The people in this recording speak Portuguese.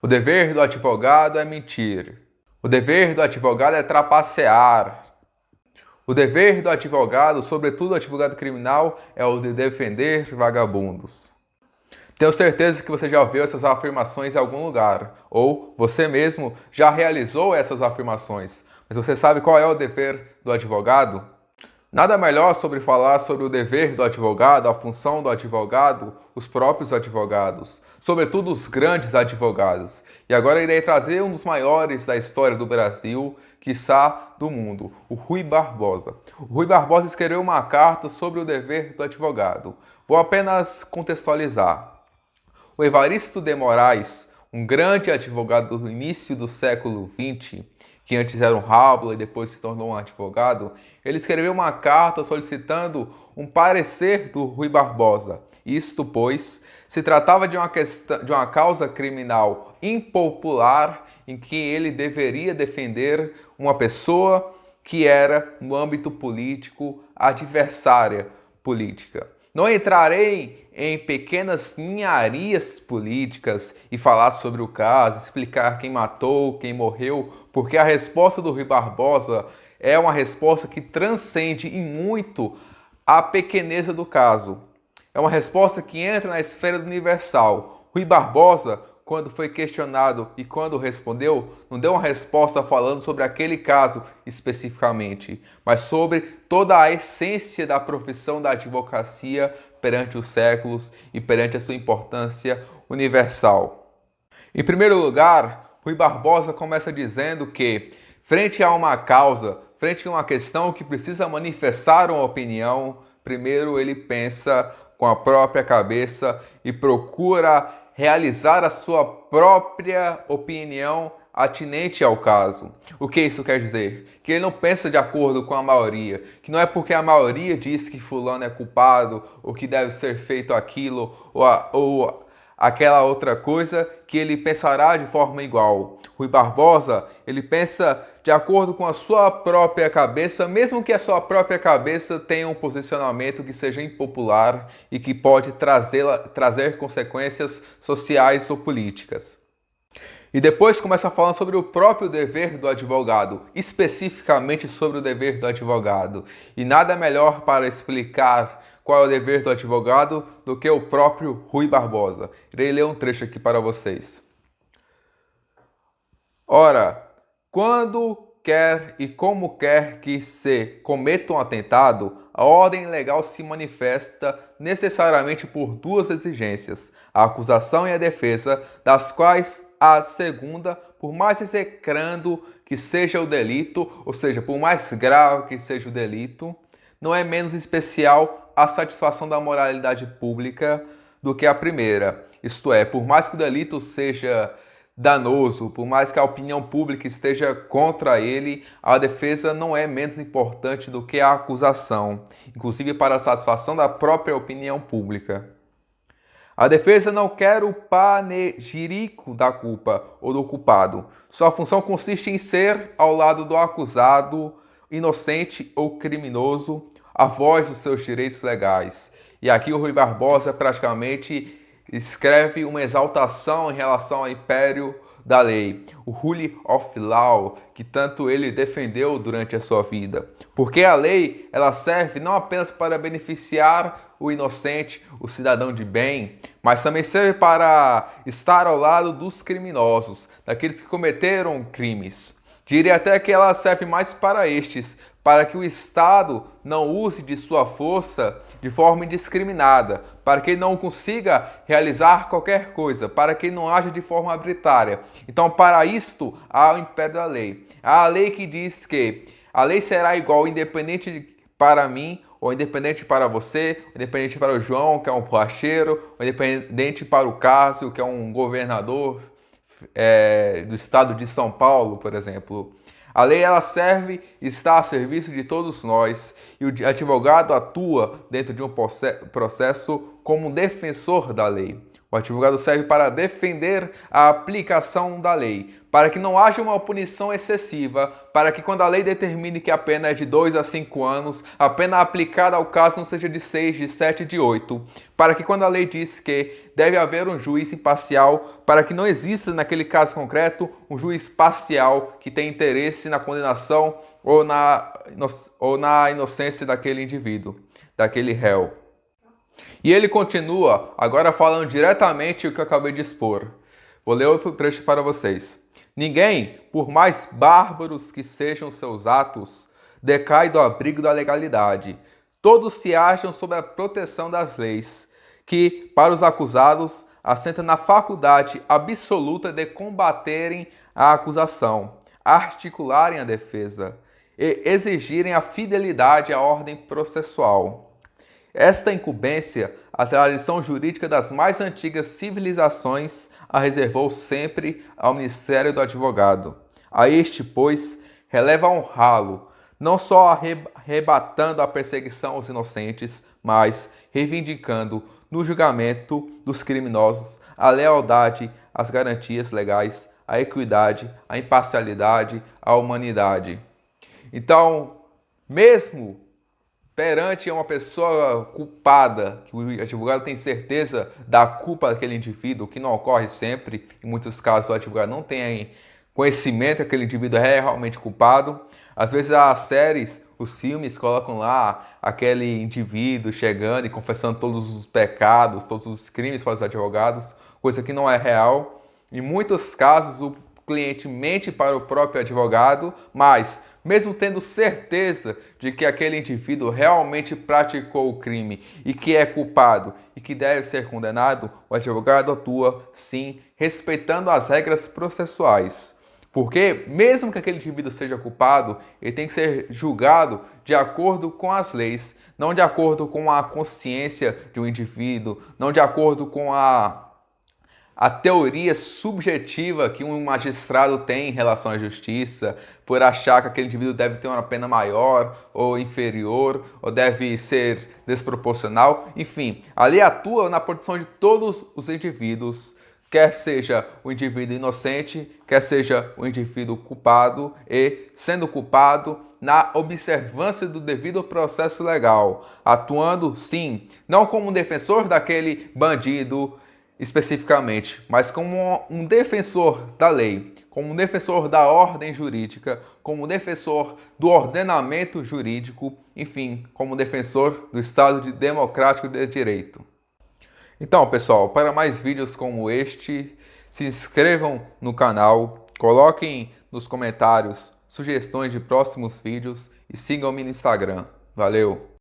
O dever do advogado é mentir. O dever do advogado é trapacear. O dever do advogado, sobretudo advogado criminal, é o de defender vagabundos. Tenho certeza que você já ouviu essas afirmações em algum lugar, ou você mesmo já realizou essas afirmações. Mas você sabe qual é o dever do advogado? Nada melhor sobre falar sobre o dever do advogado, a função do advogado, os próprios advogados, sobretudo os grandes advogados. E agora irei trazer um dos maiores da história do Brasil, quiçá do mundo, o Rui Barbosa. O Rui Barbosa escreveu uma carta sobre o dever do advogado. Vou apenas contextualizar. O Evaristo de Moraes, um grande advogado do início do século XX, que antes era um rábula e depois se tornou um advogado, ele escreveu uma carta solicitando um parecer do Rui Barbosa. Isto, pois, se tratava de uma causa criminal impopular em que ele deveria defender uma pessoa que era, no âmbito político, adversária política. Não entrarei em pequenas ninharias políticas e falar sobre o caso, explicar quem matou, quem morreu, porque a resposta do Rui Barbosa é uma resposta que transcende em muito a pequeneza do caso. É uma resposta que entra na esfera do universal. Rui Barbosa, quando foi questionado e quando respondeu, não deu uma resposta falando sobre aquele caso especificamente, mas sobre toda a essência da profissão da advocacia perante os séculos e perante a sua importância universal. Em primeiro lugar, Rui Barbosa começa dizendo que, frente a uma causa, frente a uma questão que precisa manifestar uma opinião, primeiro ele pensa com a própria cabeça e procura realizar a sua própria opinião atinente ao caso. O que isso quer dizer? Que ele não pensa de acordo com a maioria, que não é porque a maioria diz que fulano é culpado, ou que deve ser feito aquilo, ou aquela outra coisa, que ele pensará de forma igual. Rui Barbosa, ele pensa de acordo com a sua própria cabeça, mesmo que a sua própria cabeça tenha um posicionamento que seja impopular e que pode trazer consequências sociais ou políticas. E depois começa falando sobre o próprio dever do advogado, especificamente sobre o dever do advogado. E nada melhor para explicar qual é o dever do advogado do que o próprio Rui Barbosa. Irei ler um trecho aqui para vocês. Ora, quando quer e como quer que se cometa um atentado, a ordem legal se manifesta necessariamente por duas exigências, a acusação e a defesa, das quais a segunda, por mais execrando que seja o delito, ou seja, por mais grave que seja o delito, não é menos especial a satisfação da moralidade pública do que a primeira. Isto é, por mais que o delito seja danoso, por mais que a opinião pública esteja contra ele, a defesa não é menos importante do que a acusação, inclusive para a satisfação da própria opinião pública. A defesa não quer o panegírico da culpa ou do culpado. Sua função consiste em ser, ao lado do acusado, inocente ou criminoso, a voz dos seus direitos legais. E aqui o Rui Barbosa praticamente escreve uma exaltação em relação ao império da lei, o rule of law, que tanto ele defendeu durante a sua vida. Porque a lei, ela serve não apenas para beneficiar o inocente, o cidadão de bem, mas também serve para estar ao lado dos criminosos, daqueles que cometeram crimes. Diria até que ela serve mais para estes, para que o Estado não use de sua força de forma indiscriminada, para que ele não consiga realizar qualquer coisa, para que ele não haja de forma arbitrária. Então, para isto, há o império da lei. Há a lei que diz que a lei será igual, independente para mim, ou independente para você, ou independente para o João, que é um borracheiro, ou independente para o Cássio, que é um governador do estado de São Paulo, por exemplo. A lei ela serve e está a serviço de todos nós e o advogado atua dentro de um processo como um defensor da lei. O advogado serve para defender a aplicação da lei, para que não haja uma punição excessiva, para que quando a lei determine que a pena é de 2 a 5 anos, a pena aplicada ao caso não seja de 6, de 7, de 8, para que quando a lei diz que deve haver um juiz imparcial, para que não exista naquele caso concreto um juiz parcial que tem interesse na condenação ou na inocência daquele indivíduo, daquele réu. E ele continua, agora falando diretamente o que eu acabei de expor. Vou ler outro trecho para vocês. Ninguém, por mais bárbaros que sejam seus atos, decai do abrigo da legalidade. Todos se acham sob a proteção das leis, que, para os acusados, assenta na faculdade absoluta de combaterem a acusação, articularem a defesa e exigirem a fidelidade à ordem processual. Esta incumbência, a tradição jurídica das mais antigas civilizações a reservou sempre ao ministério do advogado. A este, pois, releva honrá-lo, não só arrebatando a perseguição aos inocentes, mas reivindicando no julgamento dos criminosos a lealdade, as garantias legais, a equidade, a imparcialidade, a humanidade. Então, mesmo perante uma pessoa culpada, que o advogado tem certeza da culpa daquele indivíduo, que não ocorre sempre, em muitos casos o advogado não tem conhecimento que aquele indivíduo é realmente culpado. Às vezes as séries, os filmes colocam lá aquele indivíduo chegando e confessando todos os pecados, todos os crimes para os advogados, coisa que não é real. Em muitos casos o cliente mente para o próprio advogado, mas mesmo tendo certeza de que aquele indivíduo realmente praticou o crime e que é culpado e que deve ser condenado, o advogado atua, sim, respeitando as regras processuais. Porque, mesmo que aquele indivíduo seja culpado, ele tem que ser julgado de acordo com as leis, não de acordo com a consciência de um indivíduo, não de acordo com a teoria subjetiva que um magistrado tem em relação à justiça, por achar que aquele indivíduo deve ter uma pena maior ou inferior, ou deve ser desproporcional. Enfim, a lei atua na proteção de todos os indivíduos, quer seja o indivíduo inocente, quer seja o indivíduo culpado, e, sendo culpado, na observância do devido processo legal, atuando, sim, não como um defensor daquele bandido especificamente, mas como um defensor da lei, como um defensor da ordem jurídica, como um defensor do ordenamento jurídico, enfim, como um defensor do Estado democrático de direito. Então, pessoal, para mais vídeos como este, se inscrevam no canal, coloquem nos comentários sugestões de próximos vídeos e sigam-me no Instagram. Valeu!